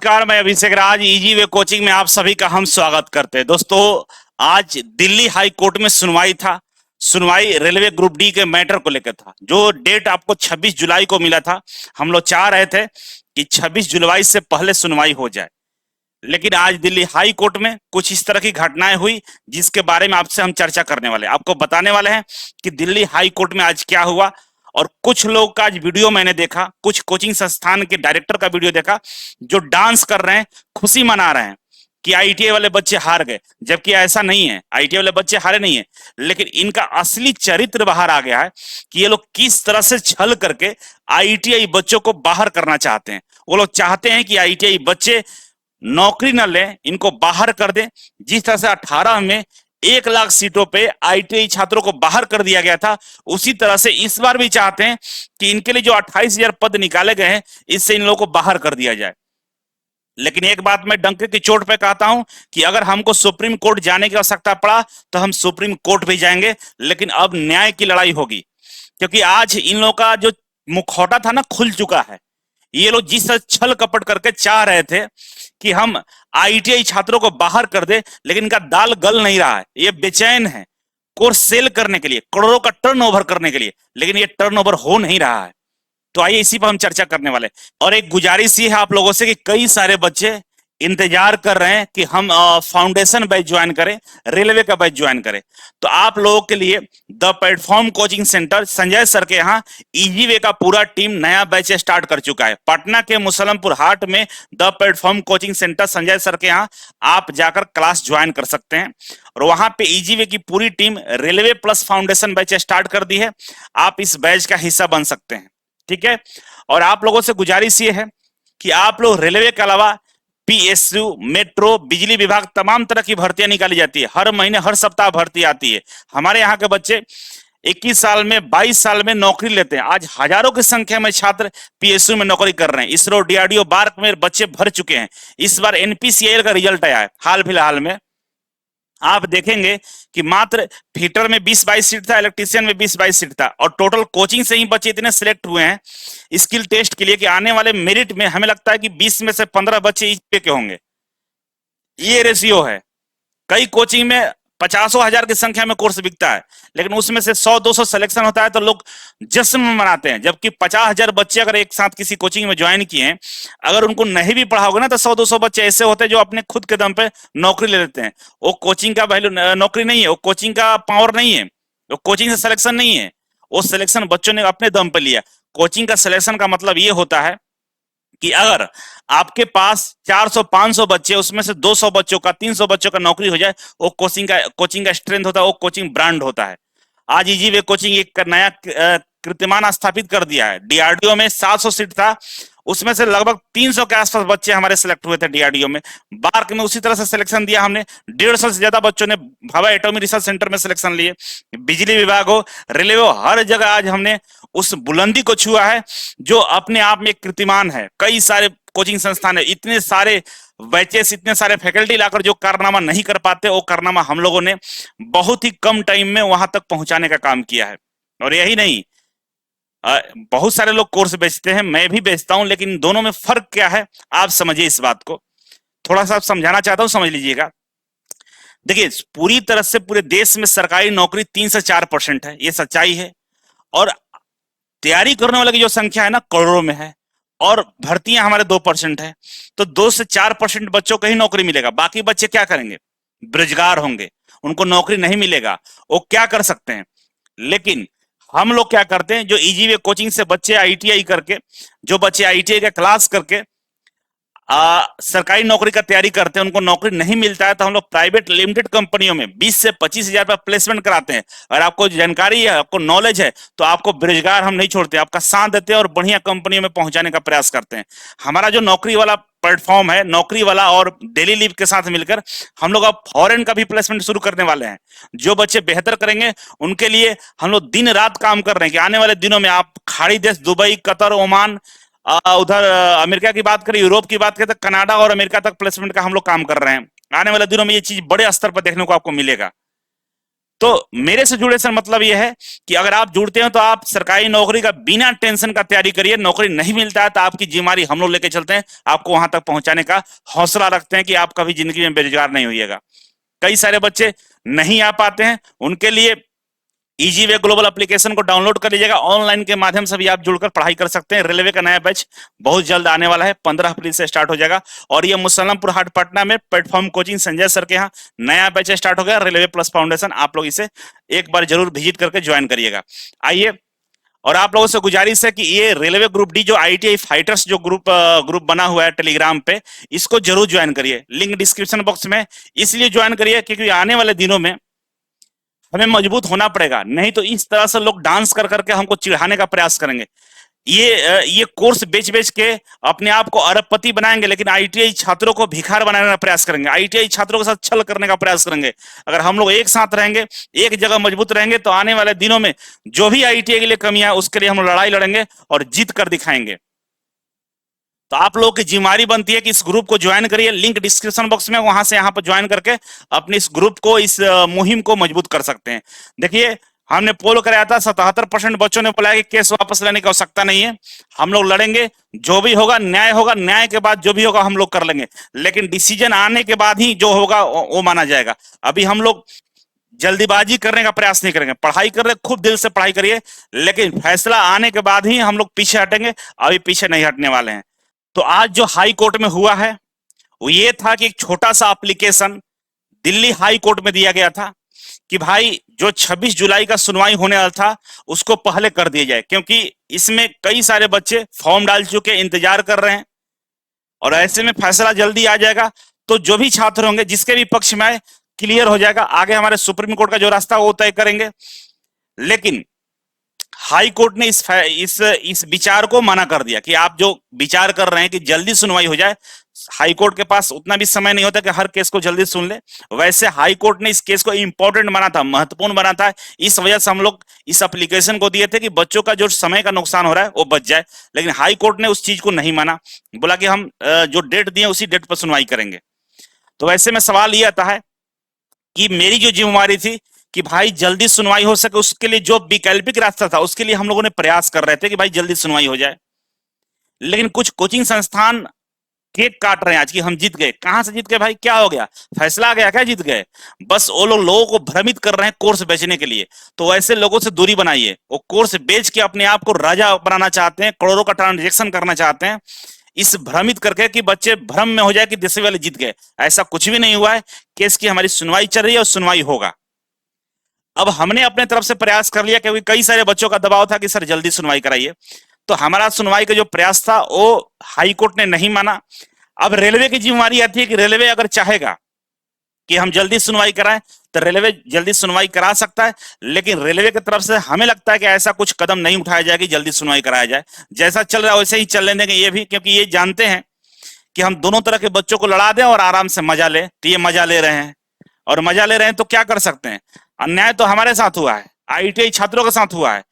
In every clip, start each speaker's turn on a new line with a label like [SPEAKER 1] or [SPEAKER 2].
[SPEAKER 1] नमस्कार, मैं अभिषेक राज easy way coaching में आप सभी का हम स्वागत करते हैं। दोस्तों, आज दिल्ली हाई कोर्ट में सुनवाई था। सुनवाई रेलवे ग्रुप डी के मैटर को लेकर था। जो डेट आपको 26 जुलाई को मिला था, हम लोग चाह रहे थे कि 26 जुलाई से पहले सुनवाई हो जाए, लेकिन आज दिल्ली हाई कोर्ट में कुछ इस तरह की घटनाएं हुई जिसके बारे में आपसे हम चर्चा करने वाले हैं। आपको बताने वाले हैं कि दिल्ली हाई कोर्ट में आज क्या हुआ। और कुछ लोग का आज वीडियो मैंने देखा, कुछ कोचिंग संस्थान के डायरेक्टर का वीडियो देखा जो डांस कर रहे हैं, खुशी मना रहे हैं कि आईटीआई वाले बच्चे हार गए, जबकि ऐसा नहीं है। आईटीआई वाले बच्चे हारे नहीं है, लेकिन इनका असली चरित्र बाहर आ गया है कि ये लोग किस तरह से छल करके आईटीआई बच्चों को बाहर करना चाहते हैं। वो लोग चाहते हैं कि आईटीआई बच्चे नौकरी न लें, इनको बाहर कर दें। जिस तरह से 18 में 1 लाख सीटों पे आईटीआई छात्रों को बाहर कर दिया गया था, उसी तरह से इस बार भी चाहते हैं कि इनके लिए जो 28,000 पद निकाले गए हैं, इससे इन लोगों को बाहर कर दिया जाए। लेकिन एक बात मैं डंके की चोट पे कहता हूं कि अगर हमको सुप्रीम कोर्ट जाने की आवश्यकता पड़ा तो हम सुप्रीम कोर्ट भी जाएंगे, लेकिन अब न्याय की लड़ाई होगी। क्योंकि आज इन लोगों का जो मुखौटा था ना, खुल चुका है। ये लोग जिस छल कपट करके चाह रहे थे कि हम आईटीआई छात्रों को बाहर कर दे, लेकिन इनका दाल गल नहीं रहा है। ये बेचैन है कोर्स सेल करने के लिए, करोड़ों का टर्नओवर करने के लिए, लेकिन ये टर्नओवर हो नहीं रहा है। तो आइए इसी पर हम चर्चा करने वाले। और एक गुजारिश ही है आप लोगों से कि कई सारे बच्चे इंतजार कर रहे हैं कि हम फाउंडेशन बैच ज्वाइन करें, रेलवे का बैच ज्वाइन करें। तो आप लोगों के लिए the platform coaching centre Sanjay sir के यहाँ इजी वे का पूरा टीम नया बैच स्टार्ट कर चुका है। पटना के मुसलमपुर हाट में the platform coaching centre Sanjay sir के यहाँ आप जाकर क्लास ज्वाइन कर सकते हैं। और वहां पे इजी वे की पूरी team railway plus foundation batch start कर दी है। आप इस बैच का हिस्सा बन सकते हैं, ठीक है। और आप लोगों से गुजारिश ये है कि आप लोग रेलवे के अलावा पीएसयू, मेट्रो, बिजली विभाग, तमाम तरह की भर्तियां निकाली जाती है। हर महीने हर सप्ताह भर्ती आती है। हमारे यहाँ के बच्चे 21 साल में, 22 साल में नौकरी लेते हैं। आज हजारों की संख्या में छात्र पीएसयू में नौकरी कर रहे हैं। इसरो, डीआरडीओ, बार्क में बच्चे भर चुके हैं। इस बार एनपीसीआईएल का रिजल्ट आया है हाल फिलहाल में। आप देखेंगे कि मात्र फिटर में 20-22 सीट था, इलेक्ट्रीशियन में 20-22 सीट था, और टोटल कोचिंग से ही बच्चे इतने सिलेक्ट हुए हैं स्किल टेस्ट के लिए कि आने वाले मेरिट में हमें लगता है कि 20 में से 15 बच्चे इस पे के होंगे। ये रेशियो है। कई कोचिंग में 50,000 की संख्या में कोर्स बिकता है, लेकिन उसमें से 100-200 सिलेक्शन होता है तो लोग जश्न मनाते हैं। जबकि 50,000 बच्चे अगर एक साथ किसी कोचिंग में ज्वाइन किए हैं, अगर उनको नहीं भी पढ़ाओगे ना, तो 100-200 बच्चे ऐसे होते हैं जो अपने खुद के दम पे नौकरी ले लेते हैं। वो कोचिंग का वैल्यू, नौकरी नहीं है, वो कोचिंग का पावर नहीं है, वो कोचिंग से सिलेक्शन नहीं है, वो सिलेक्शन बच्चों ने अपने दम पे लिया। कोचिंग का सिलेक्शन का मतलब ये होता है कि अगर आपके पास 400-500 बच्चे, उसमें से 200 बच्चों का, 300 बच्चों का नौकरी हो जाए, वो कोचिंग का स्ट्रेंथ होता है, वो कोचिंग ब्रांड होता है। आज इजी वे कोचिंग एक नया कीर्तिमान स्थापित कर दिया है। डीआरडीओ में 700 सीट था, उसमें से लगभग 300 के आसपास बच्चे हमारे सिलेक्ट हुए थे डीआरडीओ में। बार्क में उसी तरह से सिलेक्शन दिया हमने। 150 से ज्यादा बच्चों ने भाभा एटॉमिक रिसर्च सेंटर में सिलेक्शन लिए। बिजली विभाग हो, रेलवे हो, हर जगह आज हमने उस बुलंदी को छुआ है जो अपने आप में एक कीर्तिमान है। कई सारे कोचिंग संस्थान है, इतने सारे बैचेस, इतने सारे फैकल्टी लाकर जो कारनामा नहीं कर पाते, वो कारनामा हम लोगों ने बहुत ही कम टाइम में वहां तक पहुंचाने का काम किया है। और यही नहीं, बहुत सारे लोग कोर्स बेचते हैं, मैं भी बेचता हूं, लेकिन दोनों में फर्क क्या है आप समझिए। इस बात को थोड़ा सा समझाना चाहता हूं, समझ लीजिएगा। देखिए, पूरी तरह से पूरे देश में सरकारी नौकरी 3 से 4% है, ये सच्चाई है। और तैयारी करने वाले की जो संख्या है ना, करोड़ों में है। और भर्तियां हमारे 2% है। तो 2 से 4% बच्चों को ही नौकरी मिलेगा। बाकी बच्चे क्या करेंगे? बेरोजगार होंगे, उनको नौकरी नहीं मिलेगा। वो क्या कर सकते हैं? लेकिन हम लोग क्या करते हैं, जो इजी वे कोचिंग से बच्चे आईटीआई करके, जो बच्चे आईटीआई का क्लास करके सरकारी नौकरी का तैयारी करते हैं, उनको नौकरी नहीं मिलता है, तो हम लोग प्राइवेट लिमिटेड कंपनियों में 20 से 25,000 रुपया प्लेसमेंट कराते हैं। अगर आपको जानकारी है, आपको नॉलेज है, तो आपको बेरोजगार हम नहीं छोड़ते, आपका साथ देते हैं और बढ़िया कंपनियों में पहुंचाने का प्रयास करते हैं। हमारा जो नौकरी वाला प्लेटफॉर्म है, नौकरी वाला और डेली लीव के साथ मिलकर हम लोग अब फॉरेन का भी प्लेसमेंट शुरू करने वाले हैं। जो बच्चे बेहतर करेंगे उनके लिए हम लोग दिन रात काम कर रहे हैं कि आने वाले दिनों में आप खाड़ी देश, दुबई, कतर, ओमान, उधर अमेरिका की बात करें, यूरोप की बात करें, तो कनाडा और अमेरिका तक प्लेसमेंट का हम लोग काम कर रहे हैं। आने वाले दिनों में ये चीज बड़े स्तर पर देखने को आपको मिलेगा। तो मेरे से जुड़े सर मतलब यह है कि अगर आप जुड़ते हो तो आप सरकारी नौकरी का बिना टेंशन का तैयारी करिए। नौकरी नहीं मिलता है तो आपकी जिम्मेदारी हम लोग लेके चलते हैं, आपको वहां तक पहुंचाने का हौसला रखते हैं कि आप कभी जिंदगी में बेरोजगार नहीं होइएगा। कई सारे बच्चे नहीं आ पाते हैं, उनके लिए इजी वे ग्लोबल एप्लीकेशन को डाउनलोड कर लीजिएगा। ऑनलाइन के माध्यम से भी आप जुड़कर पढ़ाई कर सकते हैं। रेलवे का नया बैच बहुत जल्द आने वाला है, 15 अप्रैल से स्टार्ट हो जाएगा। और ये मुसल्लमपुर हाट पटना में प्लेटफॉर्म कोचिंग संजय सर के यहाँ नया बैच स्टार्ट हो गया, रेलवे प्लस फाउंडेशन। आप लोग इसे एक बार जरूर विजिट करके ज्वाइन करिएगा। आइए, और आप लोगों से गुजारिश है कि ये रेलवे ग्रुप डी जो ITI फाइटर्स जो ग्रुप बना हुआ है टेलीग्राम पे, इसको जरूर ज्वाइन करिए। लिंक डिस्क्रिप्शन बॉक्स में इसलिए ज्वाइन करिए क्योंकि आने वाले दिनों में हमें मजबूत होना पड़ेगा, नहीं तो इस तरह से लोग डांस कर करके हमको चिढ़ाने का प्रयास करेंगे। ये कोर्स बेच बेच के अपने आप को अरबपति बनाएंगे, लेकिन ITI छात्रों को भिखार बनाने का प्रयास करेंगे, ITI छात्रों के साथ छल करने का प्रयास करेंगे। अगर हम लोग एक साथ रहेंगे, एक जगह मजबूत रहेंगे, तो आने वाले दिनों में जो भी ITI के लिए कमियां है उसके लिए हम लड़ाई लड़ेंगे और जीत कर दिखाएंगे। तो आप लोगों की जिम्मेदारी बनती है कि इस ग्रुप को ज्वाइन करिए। लिंक डिस्क्रिप्शन बॉक्स में, वहां से यहाँ पर ज्वाइन करके अपने इस ग्रुप को, इस मुहिम को मजबूत कर सकते हैं। देखिए, हमने पोल कराया था, 77% बच्चों ने बोला कि केस वापस लेने की आवश्यकता नहीं है, हम लोग लड़ेंगे, जो भी होगा न्याय के बाद जो भी होगा हम लोग कर लेंगे, लेकिन डिसीजन आने के बाद ही जो होगा वो माना जाएगा। अभी हम लोग जल्दीबाजी करने का प्रयास नहीं करेंगे, पढ़ाई कर रहे खूब दिल से पढ़ाई करिए, लेकिन फैसला आने के बाद ही हम लोग पीछे हटेंगे। अभी पीछे नहीं हटने वाले हैं। तो आज जो हाई कोर्ट में हुआ है वो ये था कि एक छोटा सा एप्लीकेशन दिल्ली हाई कोर्ट में दिया गया था कि भाई जो 26 जुलाई का सुनवाई होने वाला था उसको पहले कर दिया जाए, क्योंकि इसमें कई सारे बच्चे फॉर्म डाल चुके, इंतजार कर रहे हैं, और ऐसे में फैसला जल्दी आ जाएगा। तो जो भी छात्र होंगे जिसके भी पक्ष में आए, क्लियर हो जाएगा। आगे हमारे सुप्रीम कोर्ट का जो रास्ता वो तय करेंगे। लेकिन हाई कोर्ट ने इस विचार को मना कर दिया कि आप जो विचार कर रहे हैं कि जल्दी सुनवाई हो जाए, हाई कोर्ट के पास उतना भी समय नहीं होता कि हर केस को जल्दी सुन ले। वैसे हाई कोर्ट ने इस केस को इंपॉर्टेंट बना था, महत्वपूर्ण बना था, इस वजह से हम लोग इस एप्लीकेशन को दिए थे कि बच्चों का जो समय का नुकसान हो रहा है वो बच जाए। लेकिन हाई कोर्ट ने उस चीज को नहीं माना, बोला कि हम जो डेट दिए उसी डेट पर सुनवाई करेंगे। तो वैसे में सवाल ये आता है कि मेरी जो जिम्मेवारी थी कि भाई जल्दी सुनवाई हो सके, उसके लिए जो वैकल्पिक रास्ता था उसके लिए हम लोगों ने प्रयास कर रहे थे कि भाई जल्दी सुनवाई हो जाए। लेकिन कुछ कोचिंग संस्थान केक काट रहे हैं आज कि हम जीत गए। कहां से जीत गए भाई? क्या हो गया? फैसला आ गया क्या? जीत गए? बस वो लोगों को भ्रमित कर रहे हैं कोर्स बेचने के लिए। तो ऐसे लोगों से दूरी बनाइए। वो कोर्स बेच के अपने आप को राजा बनाना चाहते हैं, करोड़ों का ट्रांजेक्शन करना चाहते हैं, इस भ्रमित करके कि बच्चे भ्रम में हो जाए कि देश वाले जीत गए। ऐसा कुछ भी नहीं हुआ है। केस की हमारी सुनवाई चल रही है और सुनवाई होगा। अब हमने अपने तरफ से प्रयास कर लिया क्योंकि कई सारे बच्चों का दबाव था कि सर जल्दी सुनवाई कराइए। तो हमारा सुनवाई का जो प्रयास था वो हाई कोर्ट ने नहीं माना। अब रेलवे की जिम्मेवारी आती है कि रेलवे अगर चाहेगा कि हम जल्दी सुनवाई कराएं तो रेलवे जल्दी सुनवाई करा सकता है, लेकिन रेलवे की तरफ से हमें लगता है कि ऐसा कुछ कदम नहीं उठाया जाए कि जल्दी सुनवाई कराया जाए। जैसा चल रहा है वैसे ही चलने देंगे ये भी, क्योंकि ये जानते हैं कि हम दोनों तरह के बच्चों को लड़ा दें और आराम से मजा ले। तो ये मजा ले रहे हैं, और मजा ले रहे हैं तो क्या कर सकते हैं। अन्याय तो हमारे साथ हुआ है, ITI छात्रों के साथ हुआ है।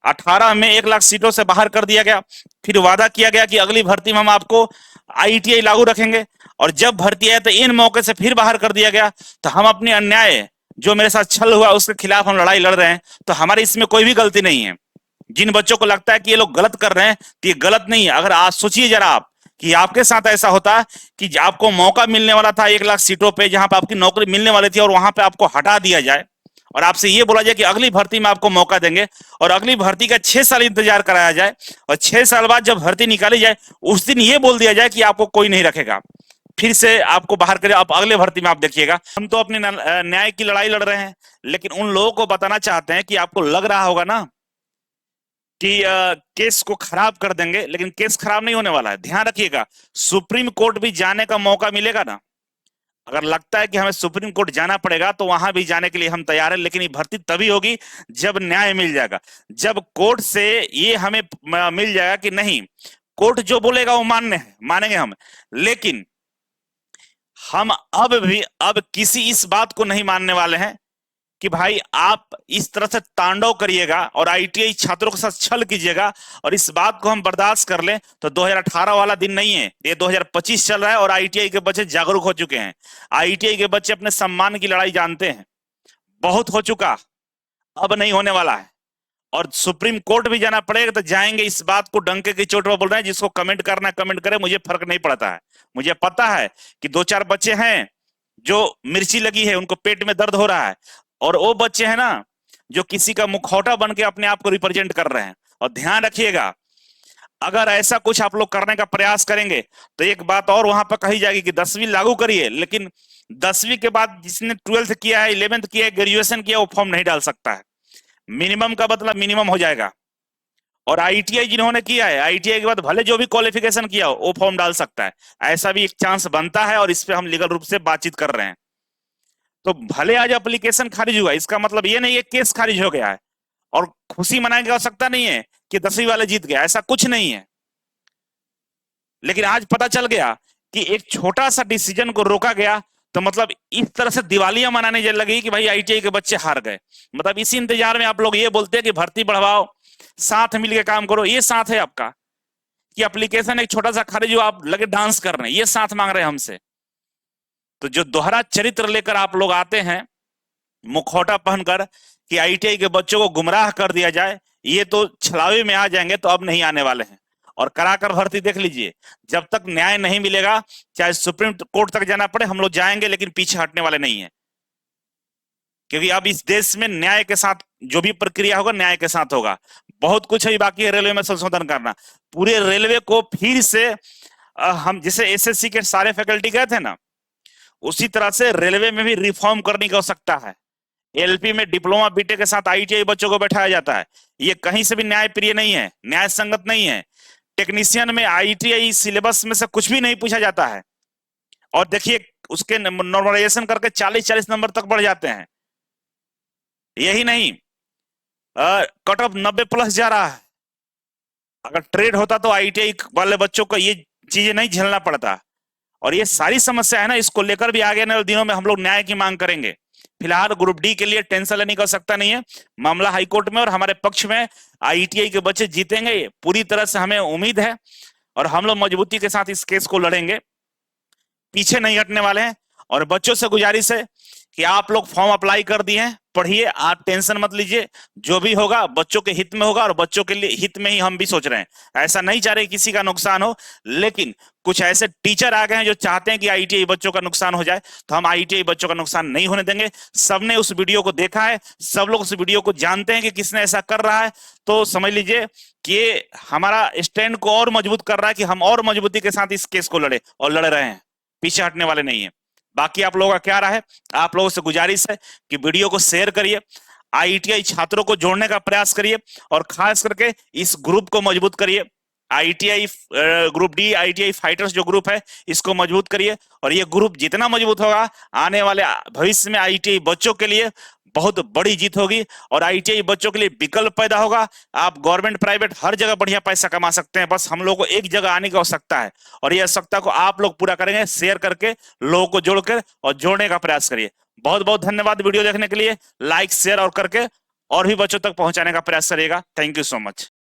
[SPEAKER 1] 18 में 1 लाख सीटों से बाहर कर दिया गया, फिर वादा किया गया कि अगली भर्ती में हम आपको ITI लागू रखेंगे, और जब भर्ती आया तो इन मौके से फिर बाहर कर दिया गया। तो हम अपने अन्याय जो मेरे साथ छल हुआ उसके खिलाफ हम लड़ाई लड़ रहे हैं। तो हमारी इसमें कोई भी गलती नहीं है। जिन बच्चों को लगता है कि ये लोग गलत कर रहे हैं तो ये गलत नहीं है। अगर आज सोचिए जरा आप कि आपके साथ ऐसा होता कि आपको मौका मिलने वाला था 1 लाख सीटों पे, जहां पे आपकी नौकरी मिलने वाली थी, और वहां पे आपको हटा दिया जाए और आपसे ये बोला जाए कि अगली भर्ती में आपको मौका देंगे, और अगली भर्ती का 6 साल इंतजार कराया जाए, और 6 साल बाद जब भर्ती निकाली जाए उस दिन ये बोल दिया जाए कि आपको कोई नहीं रखेगा, फिर से आपको बाहर करे, आप अगले भर्ती में आप देखिएगा। हम तो अपने न्याय की लड़ाई लड़ रहे हैं, लेकिन उन लोगों को बताना चाहते हैं कि आपको लग रहा होगा ना कि केस को खराब कर देंगे, लेकिन केस खराब नहीं होने वाला है। ध्यान रखिएगा, सुप्रीम कोर्ट भी जाने का मौका मिलेगा ना। अगर लगता है कि हमें सुप्रीम कोर्ट जाना पड़ेगा तो वहां भी जाने के लिए हम तैयार हैं, लेकिन ये भर्ती तभी होगी जब न्याय मिल जाएगा, जब कोर्ट से ये हमें मिल जाएगा कि नहीं, कोर्ट जो बोलेगा वो मानेंगे हम। लेकिन हम अब किसी इस बात को नहीं मानने वाले हैं कि भाई आप इस तरह से तांडव करिएगा और ITI छात्रों के साथ छल कीजिएगा और इस बात को हम बर्दाश्त कर लें। तो 2018 वाला दिन नहीं है, ये 2025 चल रहा है और ITI के बच्चे जागरूक हो चुके हैं। ITI के बच्चे अपने सम्मान की लड़ाई जानते हैं। बहुत हो चुका, अब नहीं होने वाला है। और सुप्रीम कोर्ट भी जाना पड़ेगा तो जाएंगे। इस बात को डंके की चोट पर बोल रहे हैं, जिसको कमेंट करना कमेंट करे, मुझे फर्क नहीं पड़ता है। मुझे पता है कि दो चार बच्चे हैं जो मिर्ची लगी है, उनको पेट में दर्द हो रहा है, और वो बच्चे हैं ना जो किसी का मुखौटा बन के अपने आप को रिप्रेजेंट कर रहे हैं। और ध्यान रखिएगा, अगर ऐसा कुछ आप लोग करने का प्रयास करेंगे तो एक बात और वहां पर कही जाएगी कि 10वीं लागू करिए, लेकिन 10वीं के बाद जिसने 12th किया है, 11th किया है, ग्रेजुएशन किया, वो फॉर्म नहीं डाल सकता है। मिनिमम का मतलब मिनिमम हो जाएगा। और आईटीआई जिन्होंने किया है, आईटीआई के बाद भले जो भी क्वालिफिकेशन किया हो वो फॉर्म डाल सकता है। ऐसा भी एक चांस बनता है और इस पे हम लीगल रूप से बातचीत कर रहे हैं। तो भले आज एप्लीकेशन खारिज हुआ, इसका मतलब ये नहीं है केस खारिज हो गया है। और खुशी मनाने की आवश्यकता नहीं है कि 10वीं वाले जीत गया, ऐसा कुछ नहीं है। लेकिन आज पता चल गया कि एक छोटा सा डिसीजन को रोका गया, तो मतलब इस तरह से दिवालियां मनाने लगी कि भाई आईटीआई के बच्चे हार गए। मतलब इसी इंतजार में आप लोग ये बोलते हैं कि भर्ती बढ़वाओ, साथ मिलकर काम करो। ये साथ है आपका कि एप्लीकेशन एक छोटा सा खारिज हो, आप लगे डांस कर रहे हैं, ये साथ मांग रहे हैं हमसे। तो जो दोहरा चरित्र लेकर आप लोग आते हैं मुखौटा पहनकर कि आईटीआई के बच्चों को गुमराह कर दिया जाए, ये तो छलावे में आ जाएंगे तो अब नहीं आने वाले हैं। और कराकर भर्ती देख लीजिए, जब तक न्याय नहीं मिलेगा, चाहे सुप्रीम कोर्ट तक जाना पड़े, हम लोग जाएंगे, लेकिन पीछे हटने वाले नहीं है। क्योंकि अब इस देश में न्याय के साथ जो भी प्रक्रिया होगा, न्याय के साथ होगा। बहुत कुछ अभी बाकी है रेलवे में संशोधन करना। पूरे रेलवे को फिर से हम जैसे एसएससी के सारे फैकल्टी गए थे ना, उसी तरह से रेलवे में भी रिफॉर्म करने की आवश्यकता है। एलपी में डिप्लोमा बीटेक के साथ आईटीआई बच्चों को बैठाया जाता है। ये कहीं से भी न्याय प्रिय नहीं है, न्याय संगत नहीं है। टेक्नीशियन में आईटीआई सिलेबस में से कुछ भी नहीं पूछा जाता है, और देखिए उसके नॉर्मलाइजेशन करके 40-40 नंबर तक बढ़ जाते हैं। यही नहीं, कट ऑफ 90+ जा रहा है। अगर ट्रेड होता तो आईटीआई वाले बच्चों को ये चीजें नहीं झेलना पड़ता। और ये सारी समस्या है ना, इसको लेकर भी आगे आने वाले दिनों में हम लोग न्याय की मांग करेंगे। फिलहाल ग्रुप डी के लिए टेंशन लेने की आवश्यकता नहीं है। मामला हाईकोर्ट में और हमारे पक्ष में, आईटीआई के बच्चे जीतेंगे, पूरी तरह से हमें उम्मीद है। और हम लोग मजबूती के साथ इस केस को लड़ेंगे, पीछे नहीं हटने वाले हैं। और बच्चों से गुजारिश है कि आप लोग फॉर्म अप्लाई कर दिए हैं, पढ़िए, आप टेंशन मत लीजिए। जो भी होगा बच्चों के हित में होगा, और बच्चों के लिए हित में ही हम भी सोच रहे हैं। ऐसा नहीं चाह रहे किसी का नुकसान हो, लेकिन कुछ ऐसे टीचर आ गए हैं जो चाहते हैं कि आईटीआई बच्चों का नुकसान हो जाए, तो हम आईटीआई बच्चों का नुकसान नहीं होने देंगे। सबने उस वीडियो को देखा है, सब लोग उस वीडियो को जानते हैं कि किसने ऐसा कर रहा है। तो समझ लीजिए कि हमारा स्टैंड को और मजबूत कर रहा है कि हम और मजबूती के साथ इस केस को लड़े, और लड़ रहे हैं, पीछे हटने वाले नहीं है। बाकी आप लोगों का क्या राय है? आप लोगों से गुजारिश है कि वीडियो को शेयर करिए, आईटीआई छात्रों को जोड़ने का प्रयास करिए, और खास करके इस ग्रुप को मजबूत करिए। ITI group D, ITI fighters जो ग्रुप है, इसको मजबूत करिए। और ये ग्रुप जितना मजबूत होगा, आने वाले भविष्य में आईटीआई बच्चों के लिए बहुत बड़ी जीत होगी, और आईटीआई बच्चों के लिए विकल्प पैदा होगा। आप गवर्नमेंट प्राइवेट हर जगह बढ़िया पैसा कमा सकते हैं, बस हम लोगों को एक जगह आने की आवश्यकता है। और ये आवश्यकता को आप लोग पूरा करेंगे, शेयर करके लोगों को जोड़कर और जोड़ने का प्रयास करिए। बहुत बहुत धन्यवाद वीडियो देखने के लिए। लाइक शेयर और करके और भी बच्चों तक पहुंचाने का प्रयास करिएगा। Thank you so much.